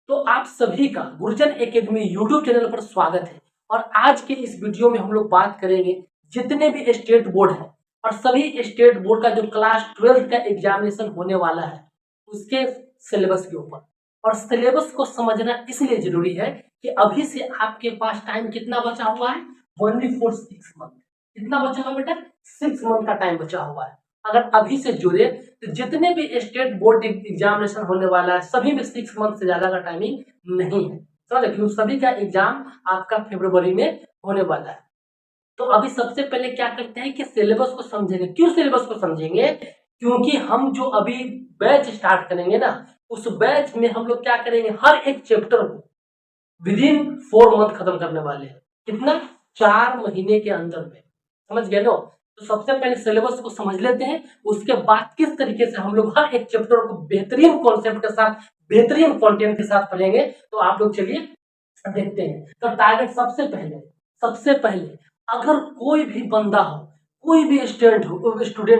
तो आप सभी का गुरुजन एकेडमी यूट्यूब चैनल पर स्वागत है। और आज के इस वीडियो में हम लोग बात करेंगे जितने भी स्टेट बोर्ड है और सभी स्टेट बोर्ड का जो क्लास 12 का एग्जामिनेशन होने वाला है उसके सिलेबस के ऊपर। और सिलेबस को समझना इसलिए जरूरी है कि अभी से आपके पास टाइम कितना बचा हुआ है, ओनली फॉर 6 मंथ। कितना बचा हुआ बेटा? 6 मंथ का टाइम बचा हुआ है। अगर अभी से जुड़े तो जितने भी स्टेट बोर्ड एग्जामिनेशन होने वाला है सभी में 6 मंथ से ज्यादा का टाइमिंग नहीं है। समझे? क्योंकि सभी का एग्जाम आपका फरवरी में होने वाला है। तो अभी सबसे पहले क्या करते हैं कि सिलेबस को समझेंगे। क्यों सिलेबस को समझेंगे? क्योंकि हम जो अभी बैच स्टार्ट करेंगे ना, उस बैच में हम लोग क्या करेंगे, हर एक चैप्टर को विद इन 4 मंथ खत्म करने वाले हैं। कितना? 4 महीने के अंदर में। समझ गए ना? तो सबसे पहले सिलेबस को समझ लेते हैं, उसके बाद किस तरीके से हम लोग हर एक चैप्टर को बेहतरीन कॉन्सेप्ट के साथ, बेहतरीन कंटेंट के साथ पढ़ेंगे। तो आप लोग चलिए देखते हैं। तो टारगेट सबसे पहले अगर कोई भी बंदा हो, कोई भी स्टूडेंट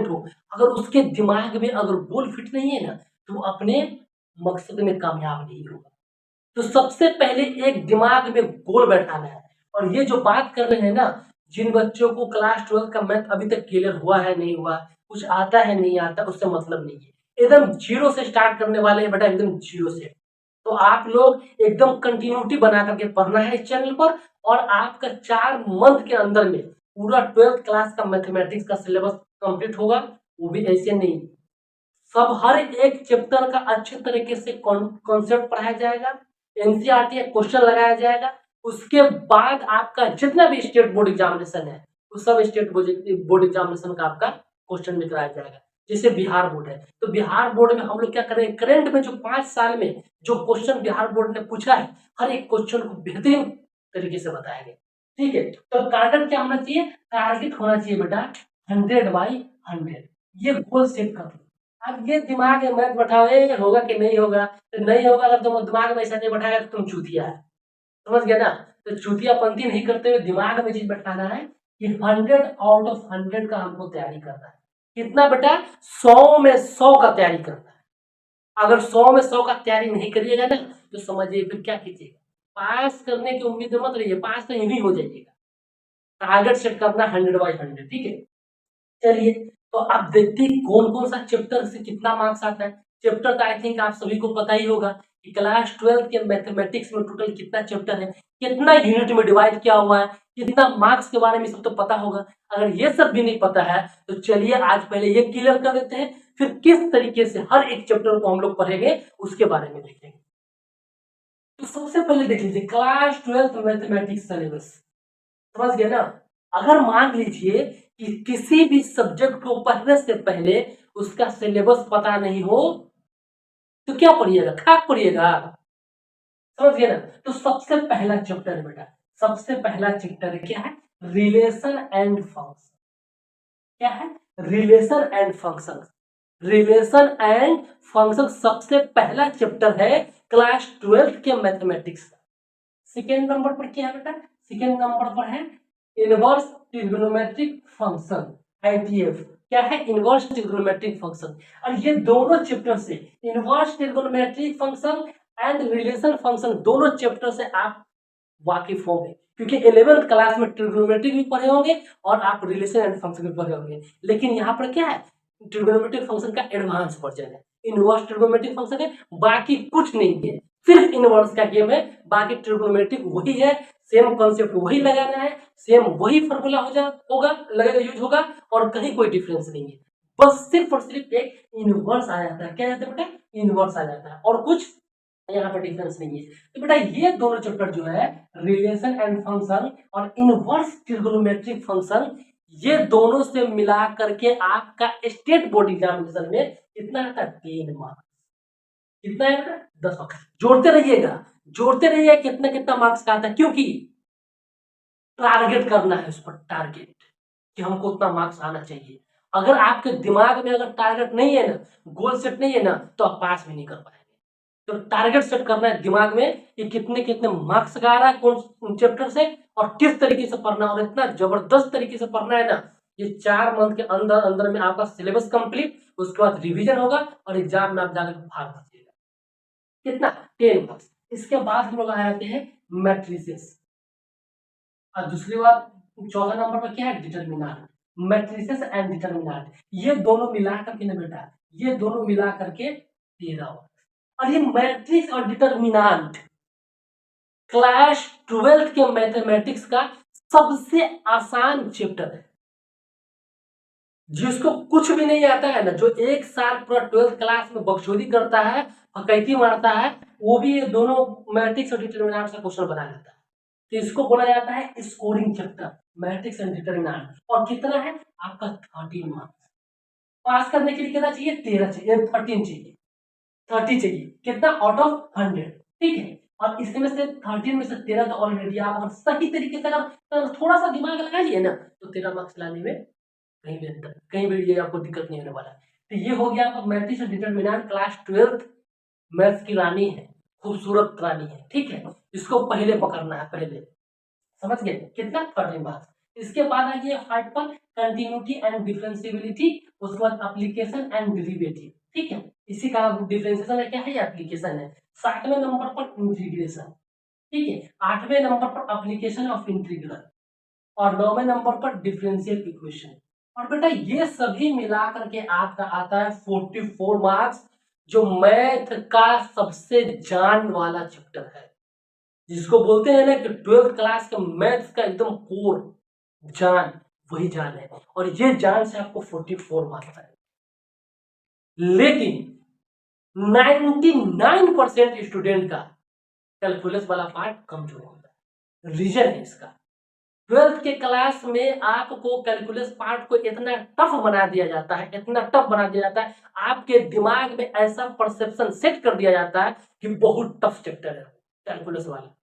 हो, अगर उसके दिमाग में अगर गोल फिट नहीं है ना, तो वो अपने मकसद में कामयाब नहीं होगा। तो सबसे पहले एक दिमाग में गोल बैठाना है। और ये जो बात कर रहे हैं ना, जिन बच्चों को क्लास 12 का मैथ अभी तक क्लियर हुआ है नहीं हुआ, कुछ आता है नहीं आता, उससे मतलब नहीं है। एकदम जीरो से स्टार्ट करने वाले हैं बेटा, एकदम जीरो से। तो आप लोग एकदम कंटिन्यूटी बना करके पढ़ना है इस चैनल पर। और आपका 4 मंथ के अंदर में पूरा 12th क्लास का मैथमेटिक्स का सिलेबस कंप्लीट होगा। वो भी ऐसे नहीं, सब हर एक चैप्टर का अच्छे तरीके से कॉन्सेप्ट पढ़ाया जाएगा, एनसीईआरटी क्वेश्चन लगाया जाएगा। उसके बाद आपका जितना भी स्टेट बोर्ड एग्जामिनेशन है, उस सब स्टेट बोर्ड एग्जामिनेशन का आपका क्वेश्चन भी कराया जाएगा। जैसे बिहार बोर्ड है, तो बिहार बोर्ड में हम लोग क्या करेंगे, करंट में जो 5 साल में जो क्वेश्चन बिहार बोर्ड ने पूछा है, हर एक क्वेश्चन को बेहतरीन तरीके से बताएंगे। ठीक है? तो टारगेट क्या होना चाहिए? टारगेट होना चाहिए बेटा 100/100। ये गोल सेट कर लो। अब ये दिमाग में मत बैठाओ होगा कि नहीं होगा। तो नहीं होगा, अगर तुम दिमाग में ऐसा नहीं बैठाएगा तो तुम चूतिया है। समझ गया ना? तो चूतियापंती नहीं करते हुए दिमाग में चीज बैठाना है कि 100/100 का हमको तैयारी करना है। कितना बेटा? 100 में 100 का तैयारी करना है। अगर 100 में 100 का तैयारी नहीं करिएगा ना, तो समझिए फिर क्या कीजिएगा, पास करने की उम्मीद मत रहिए, पास तो यही हो जाइएगा। टारगेट सेट करना 100/100। ठीक है? चलिए, तो आप देखते हैं कौन कौन सा चैप्टर से कितना मार्क्स आता है। चैप्टर का आई थिंक आप सभी को पता ही होगा कि क्लास 12 के मैथमेटिक्स में टोटल कितना चैप्टर है, कितना यूनिट में डिवाइड किया हुआ है, कितना मार्क्स के बारे में सब तो पता होगा। अगर ये सब भी नहीं पता है तो चलिए आज पहले ये क्लियर कर देते हैं, फिर किस तरीके से हर एक चैप्टर को हम लोग पढ़ेंगे उसके बारे में देखेंगे। तो सबसे पहले देख लीजिए क्लास 12 मैथमेटिक्स सिलेबस। समझ गए ना? अगर मान लीजिए कि किसी भी सब्जेक्ट को पढ़ने से पहले उसका सिलेबस पता नहीं हो, तो क्या पढ़िएगा? खाक पढ़िएगा। समझ गए ना? तो सबसे पहला चैप्टर बेटा, सबसे पहला चैप्टर क्या है? Relation and function. क्या है? Relation and function. Relation and function सबसे पहला चैप्टर है क्लास 12 के मैथमेटिक्स। सेकेंड नंबर पर क्या है बेटा? सेकेंड नंबर पर है इनवर्स ट्रिग्नोमेट्रिक फंक्शन, आईटीएफ। क्या है? Inverse trigonometric function. और ये दोनों चैप्टर से, inverse trigonometric function and relation function, दोनों चैप्टर से आप वाकिफ होंगे, क्योंकि 11th क्लास में ट्रिग्नोमेट्रिक भी पढ़े होंगे और आप रिलेशन एंड फंक्शन भी पढ़े होंगे। लेकिन यहाँ पर क्या है? ट्रिग्नोमेट्रिक फंक्शन का एडवांस वर्जन है, इनवर्स ट्रिग्नोमेट्रिक फंक्शन है, बाकी कुछ नहीं है, सिर्फ इनवर्स का गेम है। बाकी ट्रिग्नोमेट्रिक वही है, सेम कॉन्सेप्ट वही लगाना है, सेम वही फॉर्मूला होगा लगेगा, यूज होगा, और कहीं कोई डिफरेंस नहीं है। बस सिर्फ और सिर्फ एक इनवर्स आ जाता है। क्या जाता है बेटा? इनवर्स आ जाता है, और कुछ यहाँ पर डिफरेंस नहीं है। तो बेटा ये दोनों चैप्टर जो है, रिलेशन एंड फंक्शन और इनवर्स ट्रिग्नोमेट्रिक फंक्शन, ये दोनों से मिला करके आपका स्टेट बोर्ड एग्जामिनेशन में कितना आता है? 10 मार्क्स। कितना है बेटा? 10 मार्क्स। जोड़ते रहिएगा, जोड़ते रहिए कितना कितना मार्क्स का आता है, क्योंकि टारगेट करना है उस पर, टारगेट कि हमको उतना मार्क्स आना चाहिए। अगर आपके दिमाग में अगर टारगेट नहीं है ना, गोल सेट नहीं है ना, तो आप पास भी नहीं कर पाएंगे। तो टारगेट सेट करना है दिमाग में कि कितने कितने मार्क्स का आ रहा है कौन चैप्टर से, और किस तरीके से पढ़ना है, और इतना जबरदस्त तरीके से पढ़ना है ना, ये 4 मंथ के अंदर अंदर में आपका सिलेबस कंप्लीट, उसके बाद रिवीजन होगा और एग्जाम में आप जाकर फाड़ दीजिएगा। कितना? 10 मार्क्स। इसके बाद हम लोग आ जाते हैं मैट्रिसेस। और दूसरी बात, चौथा नंबर पर क्या है, डिटर्मिनांट। मैट्रिसेस एंड डिटर्मिनांट, ये दोनों मिलाकर के ना बेटा, ये दोनों मिला करके 13। और ये मैट्रिक्स और डिटर्मिनांट क्लास 12th के मैथमेटिक्स का सबसे आसान चैप्टर है। जिसको कुछ भी नहीं आता है ना, जो एक साल पूरा 12th क्लास में बकचोदी करता है, फकैती मारता है, वो भी ये दोनों मैट्रिक्स और डिटर्मिनेंट का क्वेश्चन बना लेता है। तो इसको बोला जाता है scoring chapter, matrix and determinant. और कितना है आपका 13 मार्क्स। पास करने के लिए कितना चाहिए, 13 चाहिए, 13 चाहिए, 30 चाहिए। कितना, आउट ऑफ 100। ठीक है, और इसमें से 13 में से 13 तो ऑलरेडी आप अगर सही तरीके से अगर थोड़ा सा दिमाग लगा लिए ना, तो 13 मार्क्स लाने में कहीं भी ये आपको दिक्कत नहीं होने वाला है। तो ये हो गया आपका मैट्रिक्स और डिटर्मिनेंट, क्लास 12th मैथ्स की रानी है, खूबसूरत रानी है। ठीक है, इसको पहले पकड़ना है, पहले समझ गए। कितना, 13 मार्क्स। इसके बाद आ गया 5 पर कंटिन्यूटी एंड डिफरेंशिएबिलिटी, उसके बाद एप्लीकेशन एंड डेरिवेटिव। ठीक है, इसी का डिफरेंशिएशन है, क्या है, एप्लीकेशन है। 7वें नंबर पर इंटीग्रेशन। ठीक है, 8वें नंबर पर एप्लीकेशन ऑफ इंटीग्रल, और 9वें नंबर पर डिफरेंशियल इक्वेशन। और बेटा ये सभी मिला करके आपका आता है 44 मार्क्स, जो मैथ का सबसे जान वाला चैप्टर है, जिसको बोलते हैं ना कि 12th क्लास का मैथ्स का एकदम कोर जान, वही जान है। और ये जान से आपको 44 मार्क्स आए। लेकिन 99% स्टूडेंट का कैलकुलस वाला पार्ट कमजोर होता है। रीजन है इसका, 12th के क्लास में आपको कैलकुलस पार्ट को इतना टफ बना दिया जाता है, इतना टफ बना दिया जाता है, आपके दिमाग में ऐसा परसेप्शन सेट कर दिया जाता है कि बहुत टफ चैप्टर है कैलकुलस वाला।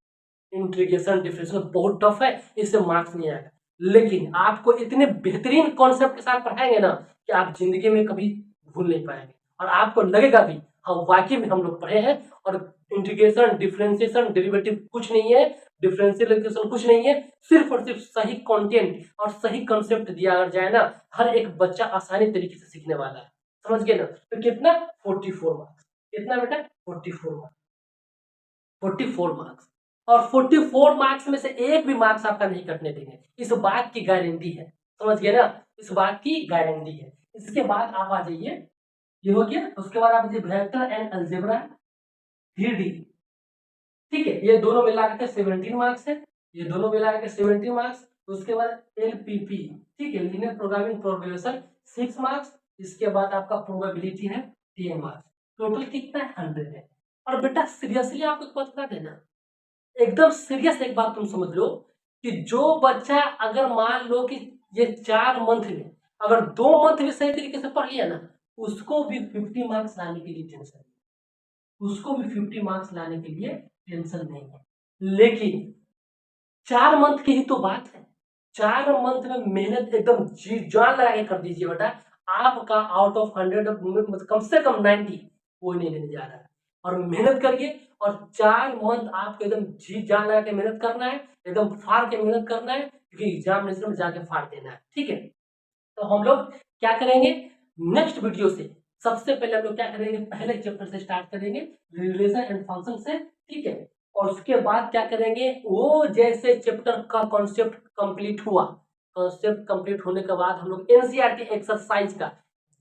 इंटीग्रेशन डिफरेंशियल बहुत टफ है, इससे मार्क्स नहीं आएगा। लेकिन आपको इतने बेहतरीन कॉन्सेप्ट के साथ पढ़ाएंगे ना कि आप जिंदगी में कभी भूल नहीं पाएंगे, और आपको लगेगा भी हम वाकई में हम लोग पढ़े हैं। और इंटीग्रेशन, डिफरेंशिएशन, डेरिवेटिव कुछ नहीं है, डिफरेंशियल इक्वेशन कुछ नहीं है, सिर्फ और सिर्फ सही कंटेंट और सही कंसेप्ट दिया जाए ना, हर एक बच्चा आसानी तरीके से सीखने वाला है। समझ गए ना। तो कितना, 44 मार्क्स। कितना बेटा, 44 मार्क्स, 44 मार्क्स। और 44 मार्क्स में से एक भी मार्क्स आपका नहीं कटने देंगे, इस बात की गारंटी है। समझ गए ना, इस बात की गारंटी है। इसके बाद आप आ जाइए, ये हो गया। उसके बाद आप वेक्टर एंड अलजेब्रा 3D। ठीक है, ये दोनों मिला के 17 मार्क्स है, ये दोनों मिला के 17 मार्क्स। उसके बाद LPP, ठीक है, लीनियर प्रोग्रामिंग प्रोग्रेशन 6 मार्क्स। इसके बाद आपका प्रोबेबिलिटी है 10 मार्क्स। टोटल कितना है, 100 है। और बेटा सीरियसली आपको एक बात बता देना, एकदम सीरियस एक बात तुम समझ लो, कि जो बच्चा अगर मान लो कि ये 4 मंथ में अगर 2 मंथ भी सही तरीके से पढ़ लिया ना, उसको भी 50 मार्क्स लाने के लिए टेंशन, उसको भी 50 मार्क्स लाने के लिए टेंशन नहीं है। लेकिन 4 मंथ की ही तो बात है, 4 मंथ में मेहनत एकदम जी जान लगा के कर दीजिए बेटा, आपका आउट ऑफ 100 मतलब कम से कम 90 कोई नहीं लेने जा रहा है। और मेहनत करिए, और 4 मंथ आपको एकदम जी जान लगा के मेहनत करना है, एकदम फाड़ के मेहनत करना है, क्योंकि एग्जामिनेशन में जाके फाड़ देना है। ठीक है, तो हम लोग क्या करेंगे नेक्स्ट वीडियो से, सबसे पहले हम लोग क्या करेंगे, पहले चैप्टर से स्टार्ट करेंगे, रिलेशन एंड फंक्शन से। ठीक है, और उसके बाद क्या करेंगे, वो जैसे चैप्टर का कॉन्सेप्ट कंप्लीट हुआ, कॉन्सेप्ट कंप्लीट होने के बाद हम लोग एनसीईआरटी एक्सरसाइज का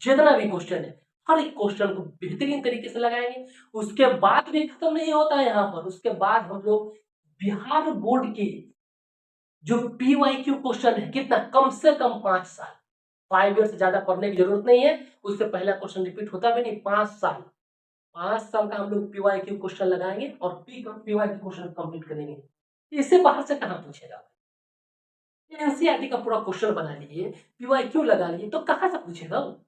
जितना भी क्वेश्चन है, हर एक क्वेश्चन को बेहतरीन तरीके से लगाएंगे। उसके बाद भी खत्म नहीं होता है यहाँ पर, उसके बाद हम लोग बिहार बोर्ड के जो PYQ क्वेश्चन है, कितना, कम से कम 5 साल, 5 ईयर से ज्यादा पढ़ने की जरूरत नहीं है, उससे पहला क्वेश्चन रिपीट होता भी नहीं। 5 साल का हम लोग PYQ क्वेश्चन लगाएंगे और PYQ क्वेश्चन कंप्लीट करेंगे। इससे बाहर से कहाँ पूछेगा, एनसीईआरटी का पूरा क्वेश्चन बना लीजिए, PYQ लगा लीजिए, तो कहाँ से पूछेगा वो।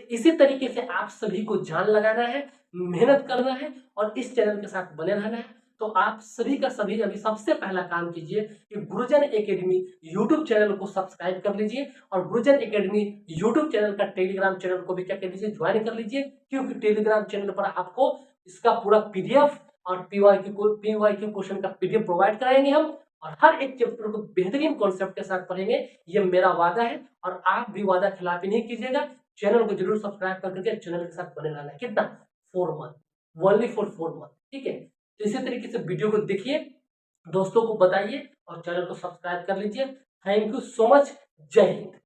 इसी तरीके से आप सभी को जान लगाना है, मेहनत करना है, और इस चैनल के साथ बने रहना है। तो आप सभी का सभी अभी सबसे पहला काम कीजिए कि गुरुजन एकेडमी यूट्यूब चैनल को सब्सक्राइब कर लीजिए, और गुरुजन एकेडमी यूट्यूब चैनल का टेलीग्राम चैनल को भी क्या कर लीजिए, ज्वाइन कर लीजिए। क्योंकि टेलीग्राम चैनल पर आपको इसका पूरा PDF और PYQ क्वेश्चन का PDF प्रोवाइड कराएंगे हम, और हर एक चैप्टर को बेहतरीन कॉन्सेप्ट के साथ पढ़ेंगे, ये मेरा वादा है। और आप भी वादा खिलाफी नहीं कीजिएगा, चैनल को जरूर सब्सक्राइब करके चैनल के साथ बने रहना है। कितना, 4 मंथ, ओनली फॉर 4 मंथ। ठीक है, तो इसी तरीके से वीडियो को देखिए, दोस्तों को बताइए और चैनल को सब्सक्राइब कर लीजिए। Thank you so much. जय हिंद।